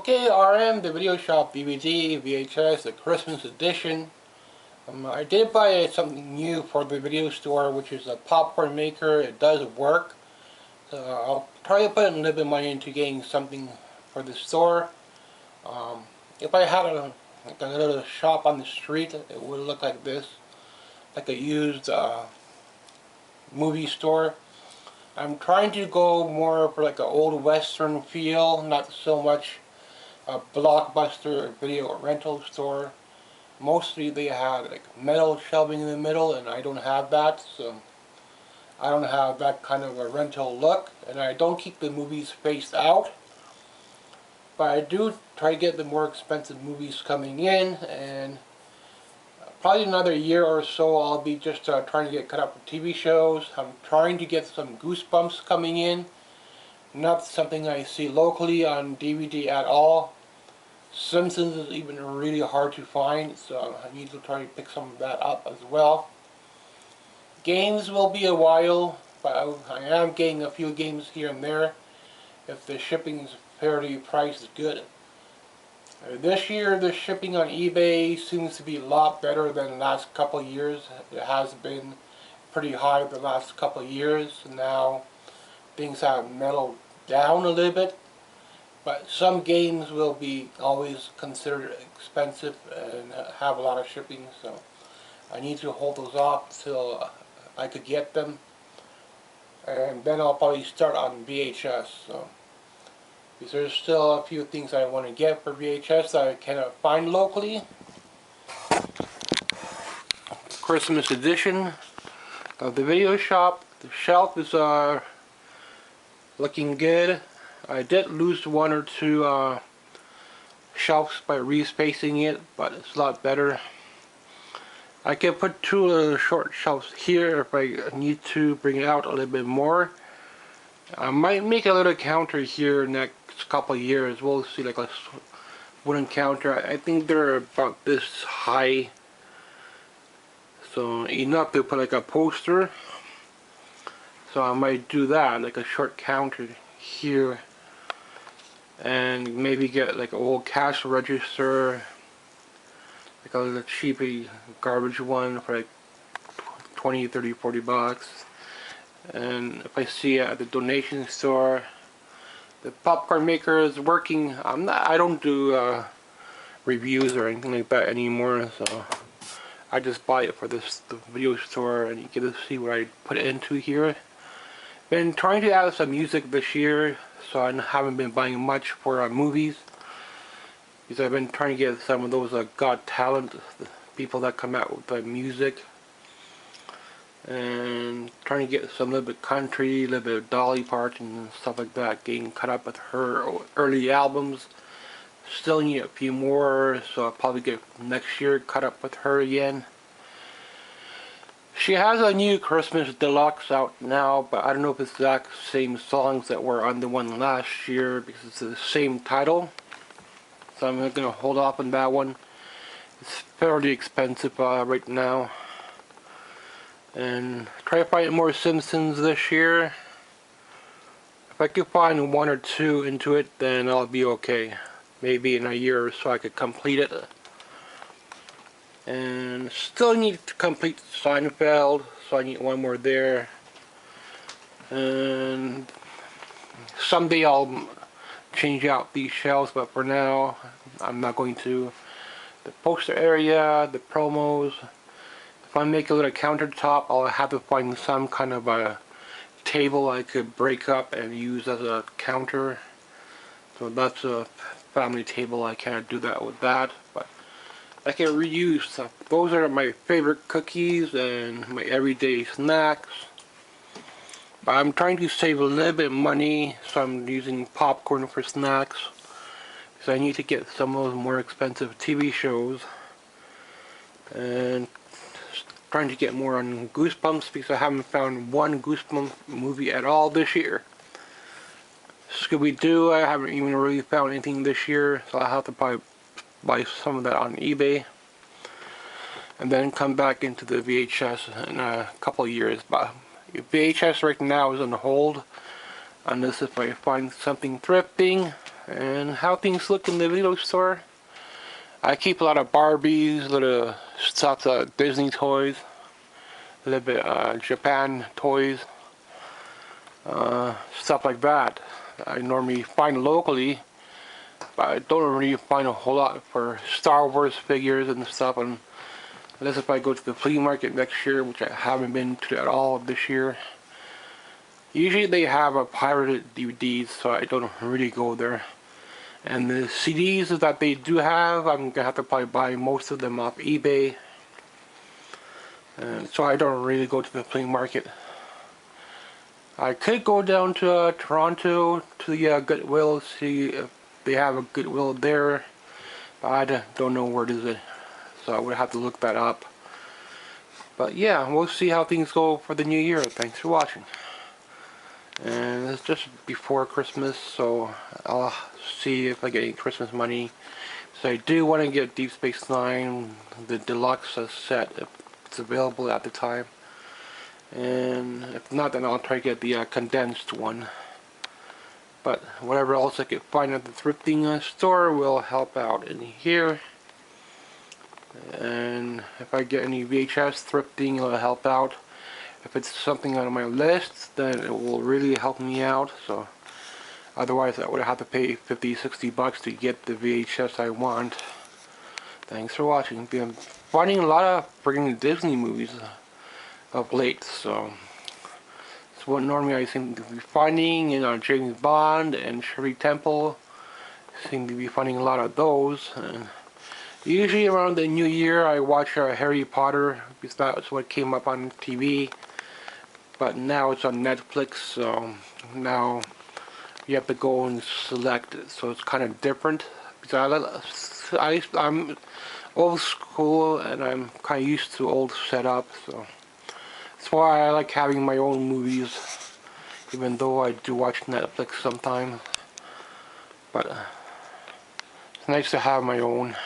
Okay, RM, the Video Shop DVD, VHS, the Christmas edition. I did buy something new for the video store, which is a popcorn maker. It does work. So I'll try to put a little bit of money into getting something for the store. If I had like a little shop on the street, it would look like this, like a used movie store. I'm trying to go more for like an old western feel, not so much a Blockbuster video rental store. Mostly they have like metal shelving in the middle, and I don't have that, so I don't have that kind of a rental look, and I don't keep the movies faced out. But I do try to get the more expensive movies coming in, and probably another year or so I'll be just trying to get caught up with TV shows. I'm trying to get some Goosebumps coming in. Not something I see locally on DVD at all. Simpsons is even really hard to find, so I need to try to pick some of that up as well. Games will be a while, but I am getting a few games here and there if the shipping is fairly priced good. This year the shipping on eBay seems to be a lot better than the last couple of years. It has been pretty high the last couple of years. Now things have mellowed down a little bit. But some games will be always considered expensive and have a lot of shipping, so I need to hold those off till I could get them. And then I'll probably start on VHS. So, because there's still a few things I want to get for VHS that I cannot find locally. Christmas edition of the Video Shop. The shelf is looking good. I did lose one or two shelves by respacing it, but it's a lot better. I can put two little short shelves here if I need to bring it out a little bit more. I might make a little counter here next couple of years. We'll see, like a wooden counter. I think they're about this high, so enough to put like a poster. So I might do that, like a short counter here. And maybe get like an old cash register, like a little cheapy garbage one for like 20, 30, 40 bucks. And if I see it at the donation store, the popcorn maker is working. I don't do reviews or anything like that anymore, so I just buy it for the video store, and you get to see what I put into here. Been trying to add some music this year, so I haven't been buying much for movies, because I've been trying to get some of those Got Talent, the people that come out with music, and trying to get some little bit country, a little bit of Dolly Parton and stuff like that, getting caught up with her early albums. Still need a few more, so I'll probably get next year caught up with her again. She has a new Christmas Deluxe out now, but I don't know if it's the exact same songs that were on the one last year, because it's the same title. So I'm going to hold off on that one. It's fairly expensive right now. And try to find more Simpsons this year. If I could find one or two into it, then I'll be okay. Maybe in a year or so I could complete it. And still need to complete Seinfeld, so I need one more there. And someday I'll change out these shelves, but for now I'm not going to. The poster area, the promos. If I make a little countertop, I'll have to find some kind of a table I could break up and use as a counter. So that's a family table. I can't do that with that, but I can reuse stuff. Those are my favorite cookies and my everyday snacks. But I'm trying to save a little bit of money, so I'm using popcorn for snacks, because I need to get some of those more expensive TV shows. And trying to get more on Goosebumps, because I haven't found one Goosebumps movie at all this year. Scooby-Doo, I haven't even really found anything this year, so I'll have to probably buy some of that on eBay, and then come back into the VHS in a couple of years. But VHS right now is on hold, unless if I find something thrifting, And how things look in the video store. I keep a lot of Barbies, a lot of stuff, Disney toys, a little bit Japan toys, stuff like that. I normally find locally, but I don't really find a whole lot for Star Wars figures and stuff, unless if I go to the flea market next year, which I haven't been to at all this year. Usually they have a pirated DVDs, so I don't really go there. And the CDs that they do have, I'm gonna have to probably buy most of them off eBay. And so I don't really go to the flea market. I could go down to Toronto to the Goodwill, see if they have a Goodwill there, but I don't know where it is, so I would have to look that up. But yeah, we'll see how things go for the new year. Thanks for watching. And it's just before Christmas, so I'll see if I get any Christmas money. So I do want to get Deep Space Nine, the deluxe set, if it's available at the time. And if not, then I'll try to get the condensed one. But whatever else I can find at the thrifting store will help out in here. And if I get any VHS thrifting, it'll help out. If it's something on my list, then it will really help me out. So otherwise I would have to pay 50-60 bucks to get the VHS I want. Thanks for watching. I'm finding a lot of friggin' Disney movies of late, so it's what normally I seem to be finding in James Bond and Shirley Temple. Seem to be finding a lot of those. And usually around the new year I watch Harry Potter, because that's what came up on TV. But now it's on Netflix, so now you have to go and select it. So it's kind of different. Because I'm old school and I'm kind of used to old setup, so that's why I like having my own movies, even though I do watch Netflix sometimes. But it's nice to have my own.